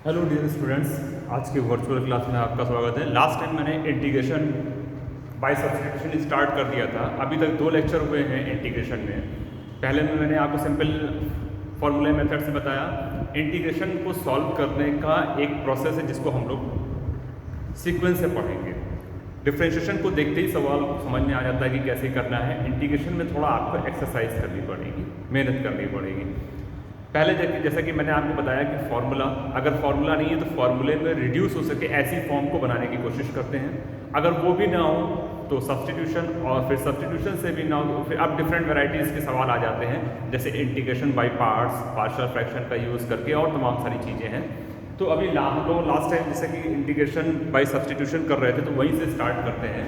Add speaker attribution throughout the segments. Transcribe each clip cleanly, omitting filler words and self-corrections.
Speaker 1: Hello dear students, आज के virtual class में आपका स्वागत है। लास्ट टाइम मैंने इंटीग्रेशन बाय सब्स्टिट्यूशन स्टार्ट कर दिया था। अभी तक 2 लेक्चर हुए हैं इंटीग्रेशन में। पहले में मैंने आपको सिंपल फॉर्मूले मेथड से बताया। इंटीग्रेशन को सॉल्व करने का एक प्रोसेस है जिसको हम लोग सीक्वेंस से पढ़ेंगे। डिफरेंशिएशन को देखते ही सवाल समझ में आ जाता है कि कैसे करना है। इंटीग्रेशन में थोड़ा आपको एक्सरसाइज करनी पड़ेगी, मेहनत करनी पड़ेगी। पहले देखिए, जैसा कि मैंने आपको बताया कि फार्मूला, अगर फार्मूला नहीं है तो फार्मूले में रिड्यूस हो सके ऐसी फॉर्म को बनाने की कोशिश करते हैं। अगर वो भी ना हो तो सब्स्टिट्यूशन, और फिर सब्स्टिट्यूशन से भी ना हो तो फिर अब डिफरेंट वैरायटीज़ के सवाल आ जाते हैं, जैसे integration by parts, partial fraction का यूज़ करके और तमाम सारी चीज़ें हैं। तो अभी हम लोग लास्ट टाइम जैसे कि इंटीग्रेशन बाय सब्स्टिट्यूशन कर रहे थे, तो वहीं से स्टार्ट करते हैं।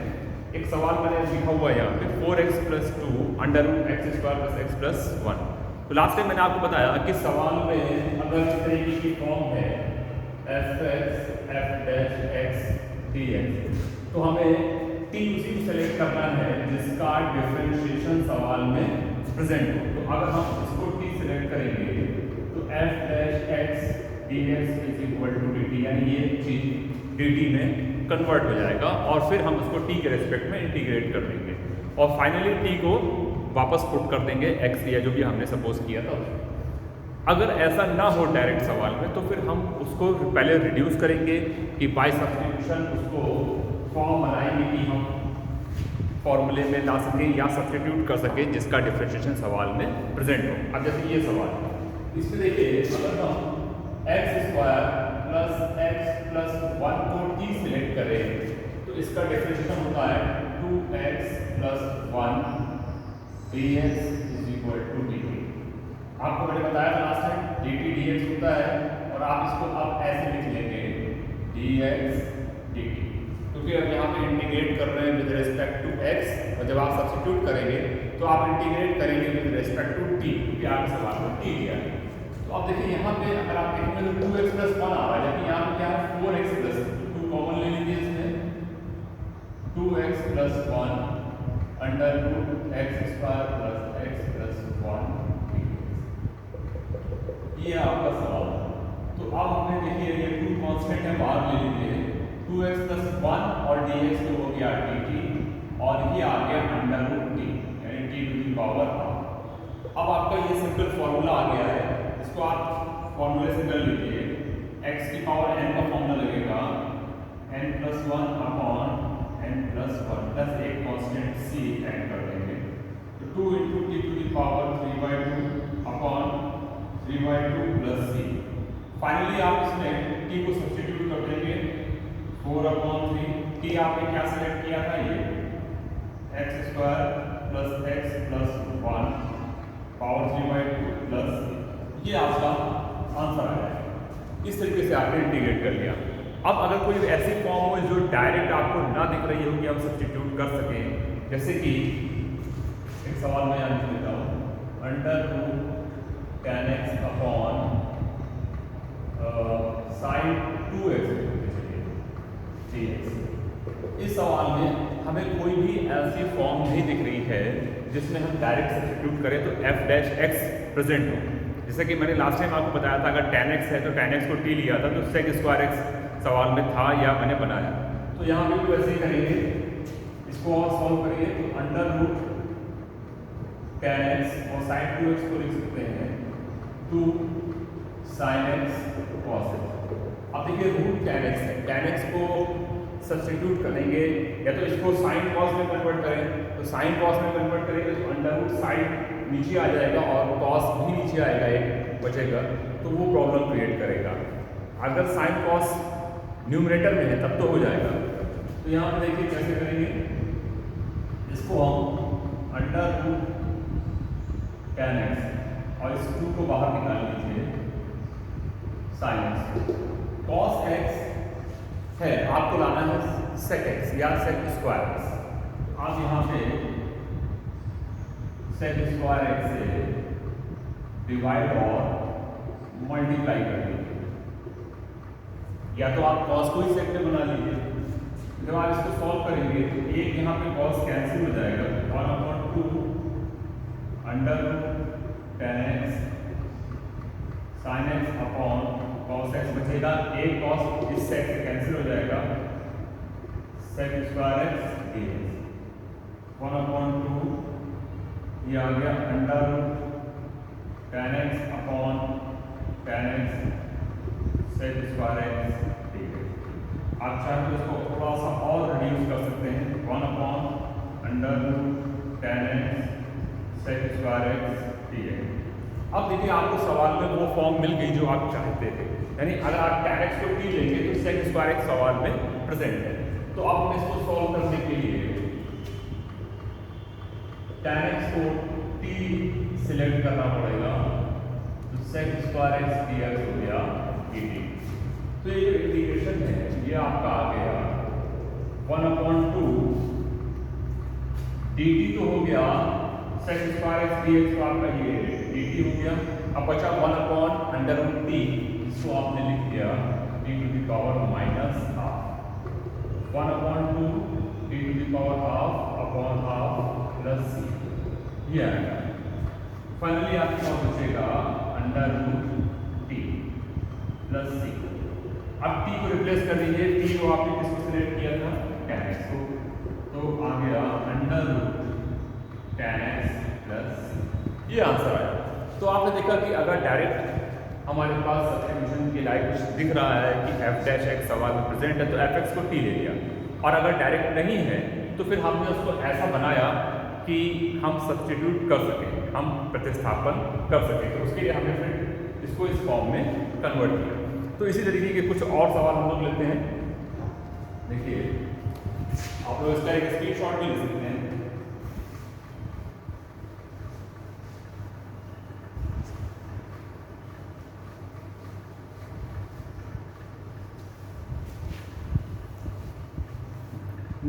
Speaker 1: एक सवाल मैंने लिखा हुआ है यहाँ पे, 4x + 2 √x² + x + 1। तो लास्ट टाइम मैंने आपको बताया कि सवाल में अगर इस तरीके की फॉर्म है f(x) f' dx, तो हमें t उसी को सेलेक्ट करना है जिसका डिफरेंशिएशन सवाल में प्रेजेंट हो। तो अगर हम इसको t सेलेक्ट करेंगे तो f' dx = dt, यानी ये चीज dt में कन्वर्ट हो जाएगा और फिर हम उसको t के रेस्पेक्ट में इंटीग्रेट कर देंगे और फाइनली t को वापस पुट कर देंगे x या जो भी हमने सपोज किया था। अगर ऐसा ना हो डायरेक्ट सवाल में तो फिर हम उसको पहले रिड्यूस करेंगे कि बाय सब्स्टिट्यूशन उसको फॉर्म बनाएंगे कि हम फॉर्मूले में ला सकें या सब्स्टिट्यूट कर सकें जिसका डिफरेंशिएशन सवाल में प्रेजेंट हो। अब जैसे ये सवाल है, इसमें देखिए अगर हम x² + x + 1 को t सिलेक्ट करें तो इसका डिफरेंशिएशन होता है 2x + 1 dx = dt। आपको मैंने बताया था लास्ट टाइम dt dx होता है और आप इसको अब ऐसे लिख लेंगे dx dt, क्योंकि अब यहाँ पे इंटीग्रेट कर रहे हैं विद रिस्पेक्ट टू x और जब आप सब्स्टिट्यूट करेंगे तो आप इंटीग्रेट करेंगे विद रिस्पेक्ट टू t, क्योंकि आपके सवाल में t दिया है। तो अब देखिए यहाँ पे अगर आप देखेंगे तो 2x + 1 आ रहा है, जबकि यहाँ पे क्या है 4x + 2 कॉमन ले लीजिए। इसमें 2x + 1 √x² + x + 1 ये आपका सवाल है। तो अब हमने देखिए ये 2 कांस्टेंट है, बाहर ले लीजिए। 2x + 1 और dx तो हो गया dt और ये आ गया √t, यानी t to the power half. अब आपका ये सिंपल फॉर्मूला आ गया है, इसको आप फॉर्मूले से कर लीजिए। x की पावर n का फॉर्मूला लगेगा n + 1 / n + 1 प्लस एक कांस्टेंट c ऐड कर देंगे तो 2 × t to the power 3/2 / 3/2 + c। Finally आप इसमें t को सब्स्टिट्यूट कर देंगे 4/3। t आपने क्या सेलेक्ट किया था, ये x² + x + 1 पावर 3/2 + c, ये आपका आंसर आया। इस तरीके से आपने इंटीग्रेट कर लिया। अब अगर कोई ऐसी फॉर्म हो जो डायरेक्ट आपको ना दिख रही हो कि हम सब्स्टिट्यूट कर सकें, जैसे कि एक सवाल मैं यहाँ लिख देता हूँ √tan x / sin 2x dx। इस सवाल में हमें कोई भी ऐसी फॉर्म नहीं दिख रही है जिसमें हम डायरेक्ट सब्स्टिट्यूट करें तो f' प्रेजेंट हो। जैसे कि मैंने लास्ट टाइम आपको बताया था, अगर tan x है तो tan x को t लिया था तो sec² x सवाल में था या मैंने बनाया। तो यहाँ पे भी वैसे ही करेंगे, इसको और सॉल्व करिए तो √tan x और sin 2x को लिख सकते हैं 2 sin x cos x। अब देखिए √tan x है, tan x को सब्स्टिट्यूट करेंगे या तो इसको sin cos में कन्वर्ट करें, तो sin cos में कन्वर्ट करेंगे तो √sin नीचे आ जाएगा और cos भी नीचे आएगा, एक बचेगा, तो वो प्रॉब्लम क्रिएट करेगा। अगर sin cos न्यूमरेटर में है तब तो हो जाएगा। तो यहाँ पे देखिए कैसे करेंगे, इसको हम √tan x और इस 2 को बाहर निकाल लीजिए sin x। cos x है, आपको लाना है sec x या sec² x। आप यहाँ पे sec² x से डिवाइड और मल्टीप्लाई कर दीजिए, या तो आप cos को ही सेक में बना लीजिए। जब आप इसको सॉल्व करेंगे तो एक यहाँ पे cos कैंसिल हो जाएगा, 1/2 √tan x sin x cos x बचेगा, एक cos इस सेक से कैंसिल हो जाएगा, sec स्क्वायर x dx 1/2 ये आ गया under tan x upon tan x sec square x dx। आप चाहे तो इसको थोड़ा सा और रिड्यूस कर सकते हैं, 1/√tan x sec square x dx। अब देखिए आपको सवाल में वो फॉर्म मिल गई जो आप चाहते थे, यानी अगर आप tan x को t लेंगे तो sec स्क्वायर x सवाल में प्रेजेंट है। तो अब हमें इसको सॉल्व करने के लिए tan x को t सिलेक्ट करना पड़ेगा, तो sec स्क्वायर x dx हो गया dt। तो ये जो इंटीग्रेशन है ये आपका आ गया 1/2 dt तो हो गया sec स्क्वायर x dx तो आपका ये dt हो गया। अब बचा 1/√t, इसको आपने लिख दिया t to the power minus half, 1/2 t to the power half upon half plus c, ये आएगा। फाइनली आपके पास बचेगा √t प्लस c। अब t को रिप्लेस कर दीजिए, t को आपने किसको सिलेक्ट किया था, tan x को, तो आ गया √tan x प्लस c, ये आंसर आया। तो आपने देखा कि अगर डायरेक्ट हमारे पास सब्स्टिट्यूशन के लायक कुछ दिख रहा है कि f डैश x सवाल में प्रेजेंट है तो fx को t ले लिया, और अगर डायरेक्ट नहीं है तो फिर हमने उसको ऐसा बनाया कि हम सब्स्टिट्यूट कर सकें, हम प्रतिस्थापन कर सकें, तो उसके लिए हमने फिर इसको इस फॉर्म में कन्वर्ट किया। तो इसी तरीके के कुछ और सवाल हम लोग लेते हैं। देखिए आप लोग इसका एक स्क्रीनशॉट भी ले सकते हैं।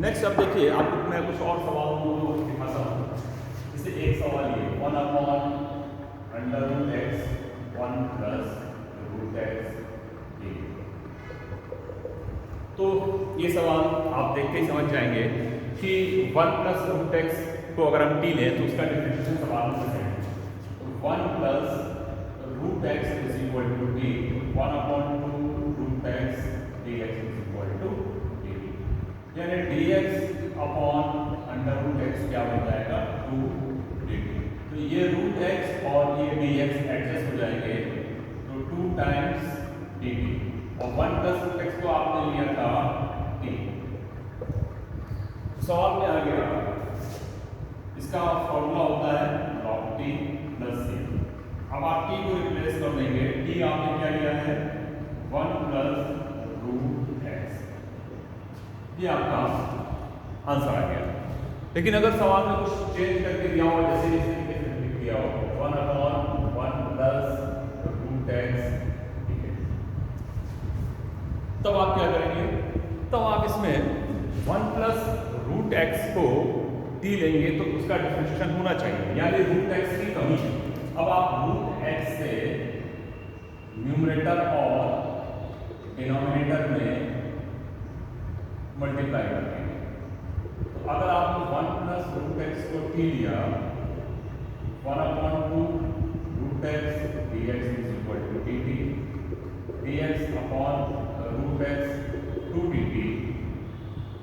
Speaker 1: नेक्स्ट अब देखिए आपको मैं कुछ और सवाल दिखाता हूँ। जैसे एक सवाल ये 1/√x 1 +√x dx। तो ये सवाल आप देख के समझ जाएंगे कि 1 +√x को अगर हम t लें तो उसका डिफरेंशिएशन सवाल में है, तो 1 +√x is equal to d, 1/2√x dx is equal to dt, यानी dx अपॉन √x क्या बन जाएगा 2 dt। तो ये √x और ये dx एडजस्ट हो जाएंगे, तो 2 टाइम्स dt, और 1 +√x को आपने लिया था t। सवाल में आ गया इसका फॉर्मूला होता है log t प्लस c। अब आप t को रिप्लेस कर देंगे, t आपने क्या लिया है 1 +√x, ये आपका आंसर आ गया। लेकिन अगर सवाल में कुछ चेंज करके दिया हो, जैसे इस तरीके से लिख दिया हो 1/1 +√x, तब आप क्या करेंगे, तब आप इसमें 1 +√x को t लेंगे तो उसका डिफरेंशिएशन होना चाहिए, यानी √x की कमी। अब आप √x से न्यूमरेटर और डिनोमिनेटर में मल्टीप्लाई कर देंगे। तो अगर आपने 1 +√x को t लिया, 1/2√x dx is equal to dt, dx upon √x 2 dt,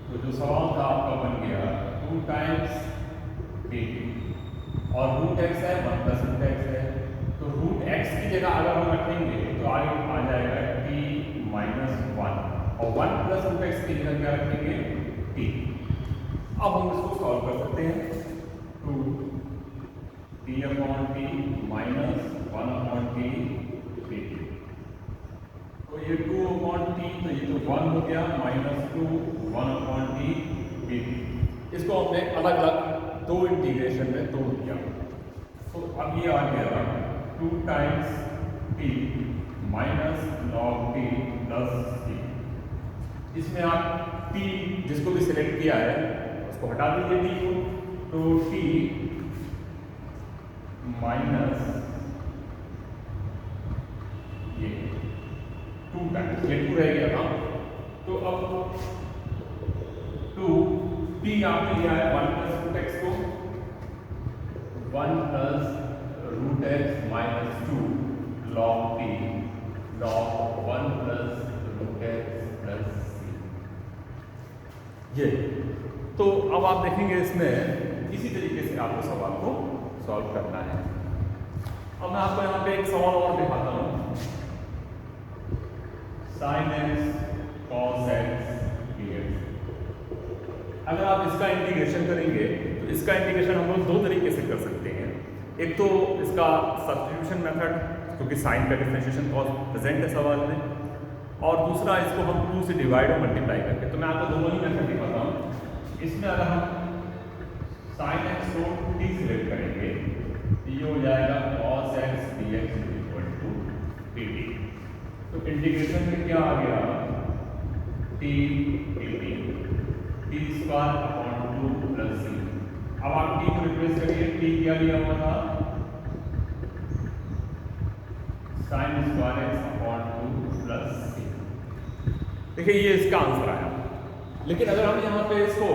Speaker 1: तो जो सवाल था आपका बन गया 2 टाइम्स dt, और √x है 1 +√x है, तो √x की जगह अगर हम रखेंगे तो आगे आ जाएगा t-1, और 1 +√x की जगह क्या रखेंगे t। अब हम इसको सॉल्व कर सकते हैं, 2 t/t माइनस 1/t dt, तो ये 2/t, तो ये तो 1 हो गया, -2 1/t dt। इसको हमने अलग अलग दो इंटीग्रेशन में तोड़ दिया, तो अब ये आ गया 2 times t minus log t plus c। इसमें आप t जिसको भी सिलेक्ट किया है उसको हटा दीजिए t को, तो t माइनस ये 2 टाइम्स, ये 2 रह गया था, तो अब 2 t आपने लिया है 1 +√x को, 1 +√x -2 log t log 1 plus root x plus c. ये तो अब आप देखेंगे इसमें इसी तरीके से आपको सवाल को सॉल्व करना है। अब मैं आपको यहाँ पे एक सवाल और दिखाता हूँ, sin x cos x dx। अगर आप इसका इंटीग्रेशन करेंगे तो इसका इंटीग्रेशन हम लोग दो तरीके से कर सकते हैं। एक तो इसका सब्स्टिट्यूशन मेथड, क्योंकि साइन का डिफरेंशिएशन कॉस प्रेजेंट है सवाल में, और दूसरा इसको हम 2 से डिवाइड और मल्टीप्लाई करके। तो मैं आपको दोनों ही मेथड दिखाता हूँ। इसमें अगर हम sin x को t सिलेक्ट करेंगे तो ये हो जाएगा cos x dx equal to dt। तो इंटीग्रेशन में क्या आ गया, t dt t square upon 2 plus c। अब आप t को रिप्लेस करिए, t क्या लिया हुआ था, sin square x upon 2 plus c। देखिए ये इसका आंसर आया। लेकिन अगर हम यहाँ पे इसको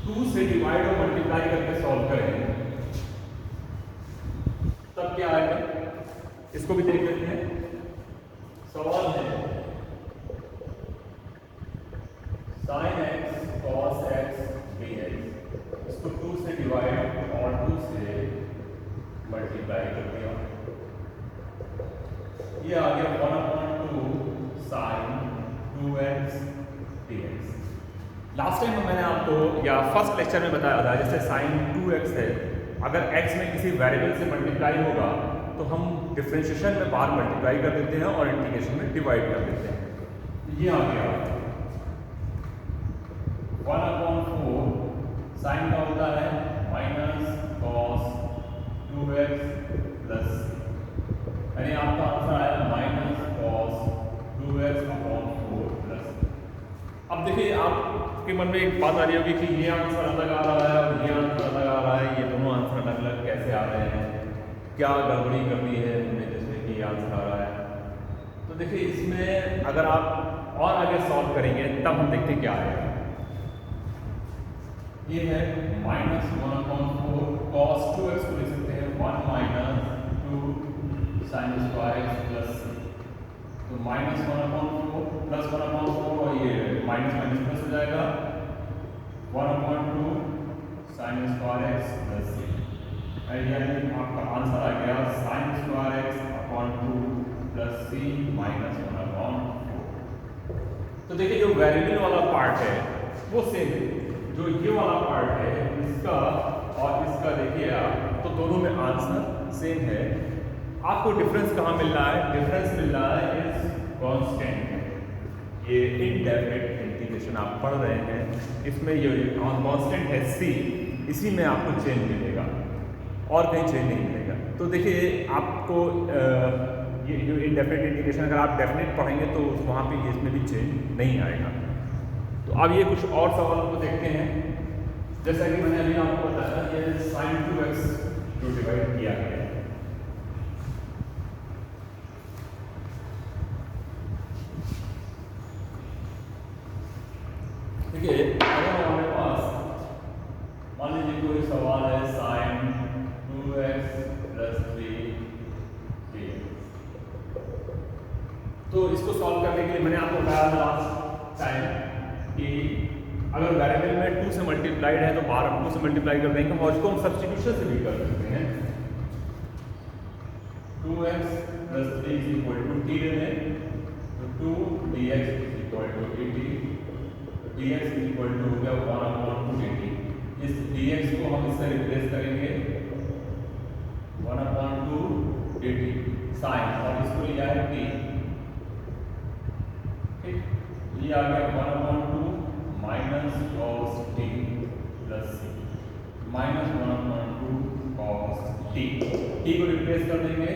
Speaker 1: 2 से डिवाइड और मल्टीप्लाई करके सॉल्व करें तब क्या आएगा, इसको भी देख लेते हैं। सवाल है sin x cos x dx, इसको 2 से डिवाइड और 2 से मल्टीप्लाई कर दिया, ये आ गया 1/2 sin 2x dx। Last time मैंने आपको या फर्स्ट लेक्चर में बताया था, जैसे sin 2x है, अगर x में किसी वेरिएबल से मल्टीप्लाई होगा तो हम डिफरेंशिएशन में बाहर मल्टीप्लाई कर देते हैं और इंटीग्रेशन में डिवाइड कर देते हैं। ये आ गया 1/4 साइन का होता है माइनस कॉस 2x प्लस, यानी आपका आंसर आया minus cos 2x upon 4 plus. अब देखिए आपके मन में एक बात आ रही होगी कि ये आंसर अलग आ रहा है और ये आंसर अलग आ रहा है, ये दोनों आंसर अलग अलग कैसे आ रहे हैं, क्या गड़बड़ी करनी है हमने जिसमें कि ये आंसर आ रहा है। तो देखिए इसमें अगर आप और आगे सॉल्व करेंगे तब हम देखते हैं क्या आएगा। ये है माइनस 1/4 cos 2x को लिख सकते हैं 1 minus 2 sin square x plus, तो माइनस 1/4 प्लस 1/4 और ये माइनस माइनस प्लस हो जाएगा 1/2 sin स्क्वायर x प्लस, यानी आपका आंसर आ गया sin square x upon 2 plus c minus 1/4। तो देखिए जो वेरिएबल वाला पार्ट है वो सेम है, जो ये वाला पार्ट है इसका और इसका देखिए आप, तो दोनों में आंसर सेम है। आपको डिफरेंस कहाँ मिल रहा है, डिफरेंस मिल रहा है इस कांस्टेंट, ये इनडेफिनिट इंटीग्रेशन आप पढ़ रहे हैं, इसमें ये कांस्टेंट है c, इसी में आपको चेंज मिलेगा और कहीं चेंज नहीं मिलेगा। तो देखिए आपको ये जो इनडेफिनिट इंटीग्रेशन अगर आप डेफिनेट पढ़ेंगे तो वहाँ पे इसमें भी चेंज नहीं आएगा। तो अब ये कुछ और सवालों को देखते हैं। जैसा कि मैंने अभी आपको बताया ये sin 2x जो डिवाइड किया है, देखिए अगर हमारे पास मान लीजिए कोई सवाल है sin 2x प्लस 3 तो इसको सॉल्व करने के लिए मैंने आपको बताया था लास्ट टाइम कि अगर वेरिएबल में 2 से मल्टीप्लाइड है तो बाहर 2 से मल्टीप्लाई कर देंगे और इसको हम सब्स्टिट्यूशन से भी कर सकते हैं। 2x plus 3 is equal to t ले लें तो 2 dx is equal to dt, dx is equal to हो गया 1/2 dt। इस dx को हम इससे रिप्लेस करेंगे 1/2 dt sin, और इसको लिया है t, ठीक, ये आ गया 1/2 minus cos t plus c, minus 1/2 cos t, t को रिप्लेस कर देंगे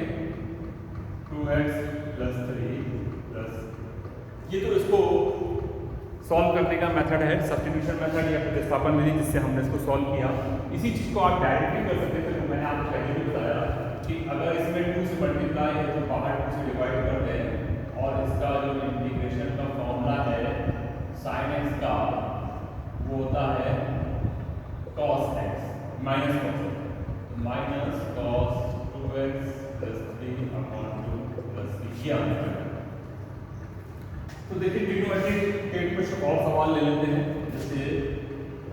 Speaker 1: 2x प्लस 3 प्लस, ये तो इसको सॉल्व करने का मेथड है, सब्स्टिट्यूशन मेथड या प्रतिस्थापन विधि जिससे हमने इसको सॉल्व किया। इसी चीज़ को आप डायरेक्टली कर सकते थे, तो मैंने आपको पहले भी बताया कि अगर इसमें 2 से मल्टीप्लाई है तो बाहर 2 से डिवाइड कर दें और इसका जो इंटीग्रेशन का फॉर्मूला है sin x का वो होता है cos x minus cos x, minus cos 2x upon 2 plus c, ये आंसर है। तो देखिए ट्रिग्नोमेट्रिक टेट में और सवाल ले लेते हैं। जैसे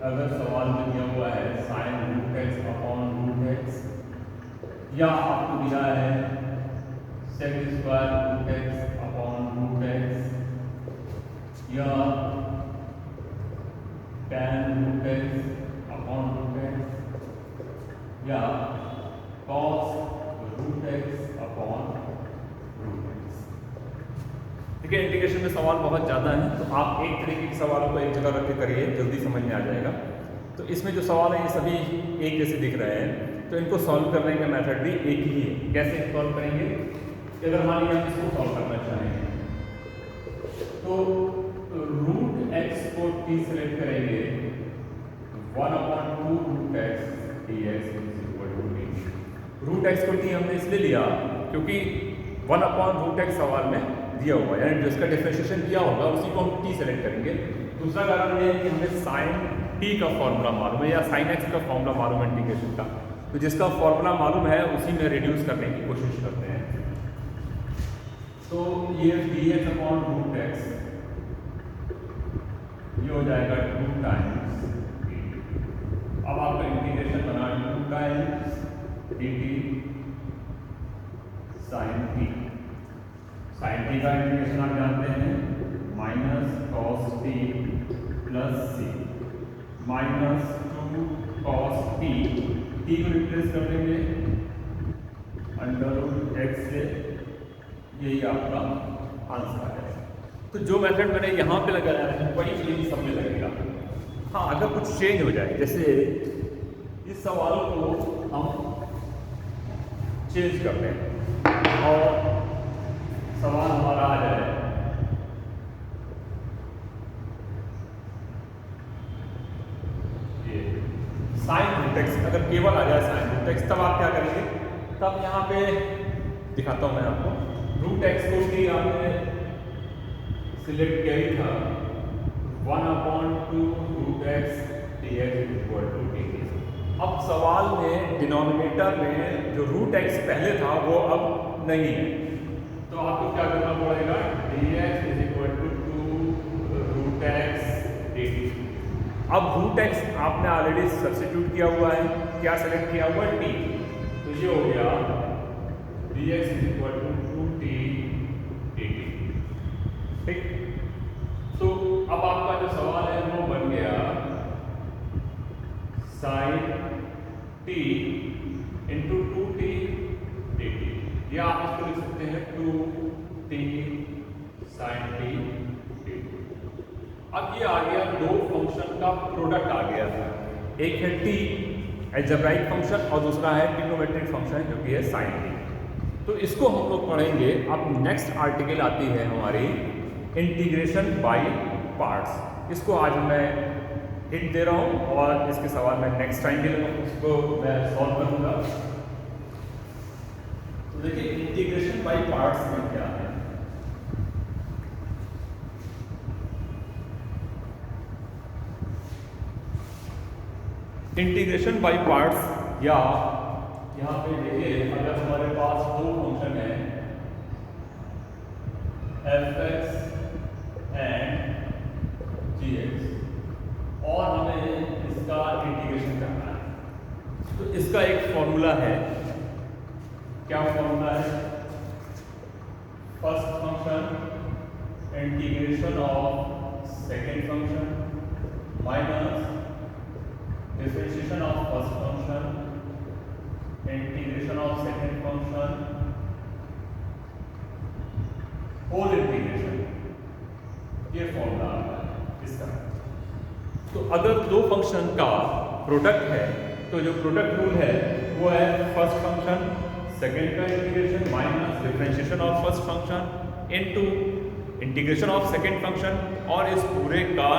Speaker 1: अगर सवाल में दिया हुआ है sine root x upon root x, या आपको दिया है sec square root x upon root x, या tan root x upon root x, या cos root x upon root x. ठीक है, इंटीग्रेशन में सवाल बहुत ज़्यादा है, तो आप एक तरीके के सवालों को एक जगह रख के करिए, जल्दी समझ में आ जाएगा। तो इसमें जो सवाल है ये सभी एक जैसे दिख रहे हैं, तो इनको सॉल्व करने का मेथड भी एक ही है। कैसे सॉल्व करेंगे? अगर मान लीजिए हम इसको सॉल्व करना चाहेंगे तो रूट एक्स को t सेलेक्ट करेंगे, 1/2 root x dx is equal to t। Root x को t हमने इसलिए लिया क्योंकि 1/√x सवाल में दिया हुआ है, यानी जिसका डिफरेंशिएशन दिया होगा उसी को हम t सेलेक्ट करेंगे। दूसरा कारण ये है कि हमें साइन t का फॉर्मूला मालूम है या साइन x का फॉर्मूला मालूम है इंटीग्रेशन का, तो जिसका फॉर्मूला मालूम है उसी में रिड्यूस करने की कोशिश करते हैं। तो ये dx अपॉन रूट एक्स ये हो जाएगा 2 टाइम्स dt। अब आपका इंटीग्रेशन बना 2 times dt sine t। Sine t का इंटीग्रेशन आप जानते हैं minus cos t plus c minus 2 cos t को रिप्लेस कर देंगे अंडर रूट एक्स से, यही आपका आंसर है। तो जो मेथड मैंने यहाँ पे लगाया है वही चीज सब में लगेगा। हाँ, अगर कुछ चेंज हो जाए, जैसे इस सवाल को हम चेंज कर लें और सवाल हमारा आ जाए ये साइन रूट एक्स, अगर केवल आ जाए साइन रूट एक्स, तब आप क्या करेंगे? तब यहाँ पे दिखाता हूँ मैं आपको। रूट एक्स को भी आपने सिलेक्ट किया ही था, 1/2 root x dx is equal to dt। अब सवाल में डिनोमिनेटर में जो रूट एक्स पहले था वो अब नहीं है, तो आपको क्या करना पड़ेगा? dx is equal to 2 root x dt। अब रूट एक्स आपने ऑलरेडी सब्स्टिट्यूट किया हुआ है, क्या सेलेक्ट किया हुआ है? t, तो ये हो गया dx is equal to 2t dt। ठीक, तो अब आपका जो सवाल है वो बन गया sign t into 2t dt, या आप इसको लिख सकते हैं 2t साइन t dt। अब ये आ गया दो फंक्शन का प्रोडक्ट आ गया था, एक है t अलजेब्राइक फंक्शन और दूसरा है ट्रिग्नोमेट्रिक फंक्शन जो कि है साइन t। तो इसको हम लोग पढ़ेंगे। अब नेक्स्ट आर्टिकल आती है हमारी इंटीग्रेशन बाय पार्ट्स। इसको आज मैं हिट दे रहा हूँ और इसके सवाल मैं नेक्स्ट टाइम भी उसको मैं सॉल्व करूँगा। तो देखिए इंटीग्रेशन बाय पार्ट्स में क्या है। इंटीग्रेशन बाय पार्ट्स, या यहाँ पे देखिए अगर हमारे पास दो फंक्शन है f(x) एंड g(x) और हमें इसका इंटीग्रेशन करना है, तो इसका एक फॉर्मूला है। क्या फॉर्मूला है? First function integration of second function minus differentiation of first function integration of second function whole integration, ये फॉर्मूला है इसका। तो अगर दो फंक्शन का प्रोडक्ट है तो जो प्रोडक्ट रूल है वो है फर्स्ट फंक्शन सेकेंड का integration minus differentiation of first function into integration of second function और इस पूरे का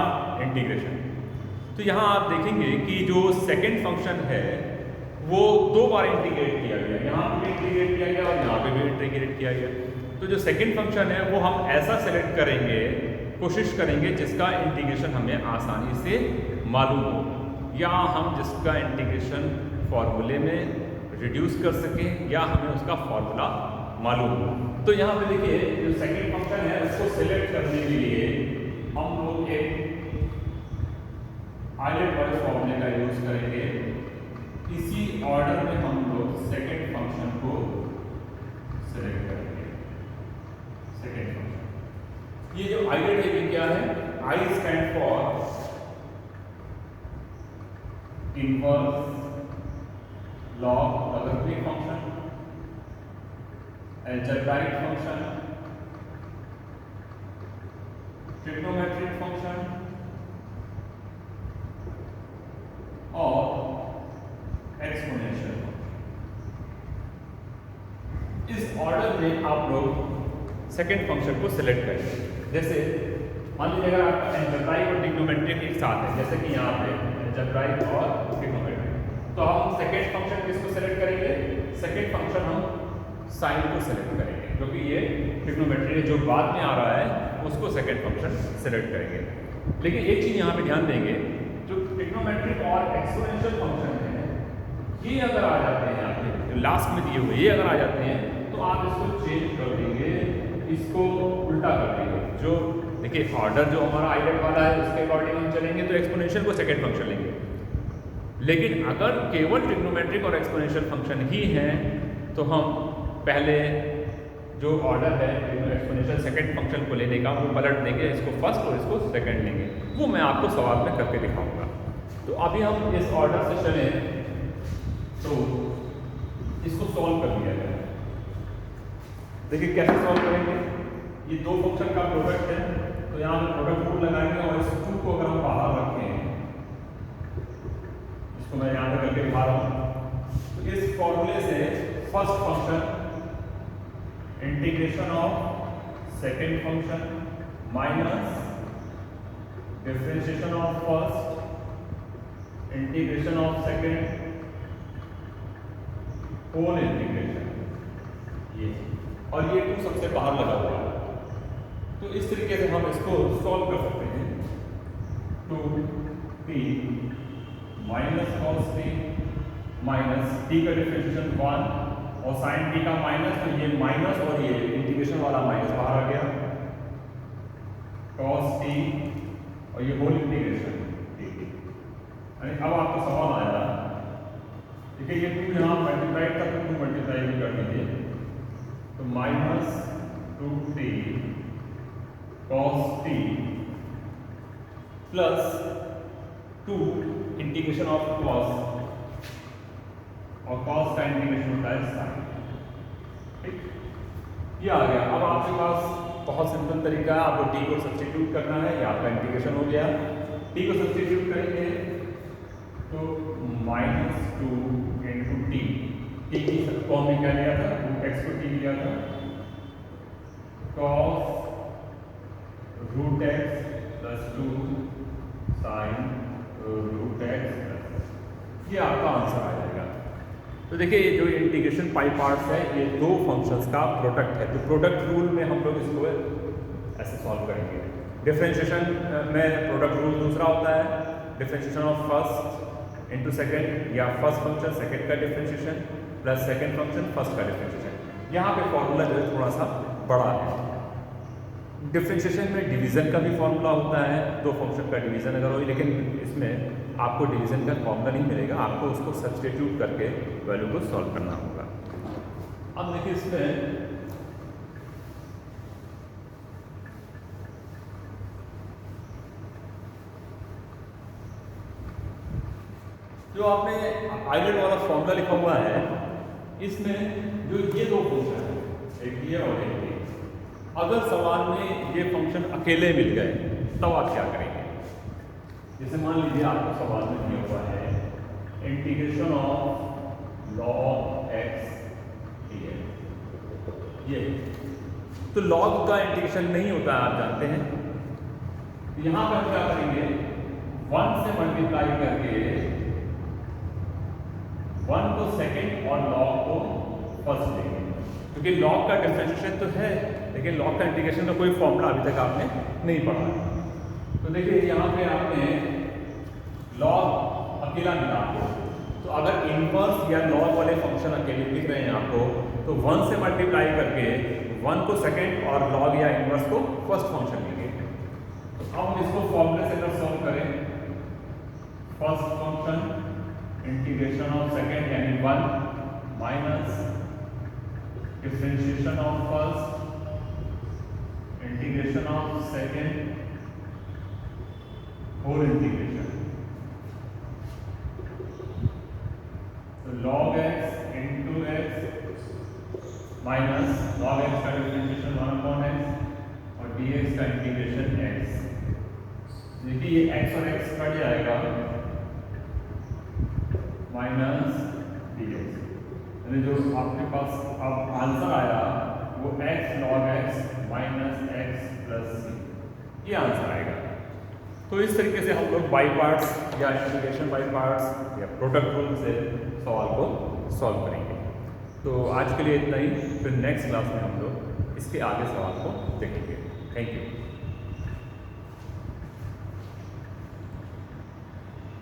Speaker 1: इंटीग्रेशन। तो यहाँ आप देखेंगे कि जो सेकेंड फंक्शन है वो दो बार इंटीग्रेट किया गया, यहाँ पे भी इंटीग्रेट किया गया और यहाँ पे भी इंटीग्रेट किया गया। तो जो सेकेंड फंक्शन है वो हम ऐसा सेलेक्ट करेंगे, कोशिश करेंगे जिसका इंटीग्रेशन हमें आसानी से मालूम हो, या हम जिसका इंटीग्रेशन फॉर्मूले में रिड्यूस कर सकें, या हमें उसका फॉर्मूला मालूम हो। तो यहाँ पे देखिए जो सेकंड फंक्शन है उसको सिलेक्ट करने के लिए हम लोग एक आइलेट वाले फॉर्मूले का यूज करेंगे। इसी ऑर्डर में हम लोग सेकंड फंक्शन को सिलेक्ट करेंगे। सेकंड फंक्शन, ये जो आइलेट है ये क्या है? I stand for inverse log logarithmic function, algebraic function, trigonometric function और exponential function। इस ऑर्डर में आप लोग सेकेंड फंक्शन को सिलेक्ट करेंगे। जैसे मान लीजिए अगर आपका algebraic और trigonometric एक साथ है, जैसे कि यहाँ पे algebraic और trigonometric, तो हम सेकेंड फंक्शन किसको सिलेक्ट करेंगे? सेकेंड फंक्शन हम साइन को सिलेक्ट करेंगे, क्योंकि ये ट्रिग्नोमेट्री जो बाद में आ रहा है उसको सेकंड फंक्शन सिलेक्ट करेंगे। लेकिन एक चीज़ यहाँ पे ध्यान देंगे, जो ट्रिग्नोमेट्रिक और एक्सपोनेंशियल फंक्शन है ये अगर आ जाते हैं आपके जो लास्ट में दिए हुए, ये अगर आ जाते हैं तो आप इसको चेंज कर देंगे, इसको उल्टा कर देंगे। जो देखिए ऑर्डर जो हमारा आइलेट वाला है उसके अकॉर्डिंग हम चलेंगे तो एक्सपोनेंशियल को सेकंड फंक्शन लेंगे। लेकिन अगर केवल ट्रिग्नोमेट्रिक और एक्सपोनेंशियल फंक्शन ही हैं तो हम पहले जो ऑर्डर है एक्सपोनेंशियल सेकंड फंक्शन को लेने का वो पलट देंगे, इसको फर्स्ट और इसको सेकंड लेंगे। वो मैं आपको सवाल में करके दिखाऊंगा। तो अभी हम इस ऑर्डर से चलें तो इसको सॉल्व कर दिया जाए। देखिए कैसे सॉल्व करेंगे। ये दो फंक्शन का प्रोडक्ट है तो यहाँ पे प्रोडक्ट रूल लगाएंगे और इस 2 को अगर हम बाहर रखें, इसको मैं यहाँ पे करके दिखा रहा हूँ। तो इस फॉर्मूले से first function integration of second function minus differentiation of first integration of second whole integration, ये और ये 2 सबसे बाहर लगा हुआ है। तो इस तरीके से हम इसको सॉल्व कर सकते हैं। 2t minus cos t minus t का डिफरेंशिएशन 1 और साइन t का माइनस, तो ये माइनस और ये इंटीग्रेशन वाला माइनस बाहर आ गया, cos t और ये होल इंटीग्रेशन। अब आपको सवाल आया, देखिए ये 2 यहाँ मल्टीप्लाई था तो 2 मल्टीप्लाई भी कर दीजिए, तो minus 2t cos t plus 2 integration of cos, और cos का इंटीग्रेशन होता है sin। ठीक, ये आ गया। अब आपके पास बहुत सिंपल तरीका है, आपको t को सब्स्टिट्यूट करना है, ये आपका इंटीग्रेशन हो गया। t को सब्स्टिट्यूट करेंगे तो -2 इंटू t की फॉर्म में क्या लिया था? x को t लिया था, cos √x plus 2 sin √x, ये आपका आंसर आ जाएगा। तो देखिए ये जो इंटीग्रेशन पाई पार्ट्स है ये 2 फंक्शंस का प्रोडक्ट है। तो प्रोडक्ट रूल में हम लोग इसको ऐसे सॉल्व करेंगे। डिफरेंशिएशन में प्रोडक्ट रूल दूसरा होता है, differentiation of first into second, या फर्स्ट फंक्शन सेकेंड का differentiation plus second function first का डिफरेंशिएशन। यहाँ पे फॉर्मूला जो है थोड़ा सा बड़ा है। डिफरेंशिएशन में डिवीज़न का भी फॉर्मूला होता है, 2 फंक्शन का डिवीज़न अगर हो, लेकिन इसमें आपको डिवीज़न का फॉर्मूला नहीं मिलेगा, आपको उसको सब्स्टिट्यूट करके वैल्यू को सॉल्व करना होगा। अब देखिए इसमें जो आपने आइलेट वाला फॉर्मूला लिखा हुआ है, इसमें जो ये 2 फंक्शन है, एक ये और एक ये, अगर सवाल में ये फंक्शन अकेले मिल गए तब आप क्या करेंगे? जैसे मान लीजिए आपको सवाल में दिया हुआ है integration of log x dx, ये तो log का इंटीग्रेशन नहीं होता है, आप जानते हैं। यहाँ पर क्या करेंगे? 1 से मल्टीप्लाई करके 1 को सेकेंड और log को फर्स्ट लेंगे, क्योंकि log का डिफरेंशिएशन तो है लेकिन log का इंटीग्रेशन का कोई फॉर्मूला अभी तक आपने नहीं पढ़ा। तो देखिए यहाँ पे आपने log अकेला मिला आपको, तो अगर इनवर्स या log वाले फंक्शन अकेले दिख रहे हैं आपको तो 1 से मल्टीप्लाई करके 1 को सेकेंड और लॉग या इनवर्स को फर्स्ट फंक्शन लेंगे। तो अब हम इसको फॉर्मूले से अगर सॉल्व करें, first function integration of second यानी 1 minus differentiation of first integration of second whole integration, तो log x into x minus log x का डिफरेंशिएशन 1/x और dx का इंटीग्रेशन x। देखिए ये x और x कट जाएगा माइनस dx, यानी जो आपके पास अब आंसर आया वो x log x minus x plus c, ये आंसर आएगा। तो इस तरीके से हम लोग बाई पार्ट्स या इंटीग्रेशन बाई पार्ट्स या प्रोडक्ट रूल से सवाल को सॉल्व करेंगे। तो आज के लिए इतना ही, फिर नेक्स्ट क्लास में हम लोग इसके आगे सवाल को देखेंगे। Thank you.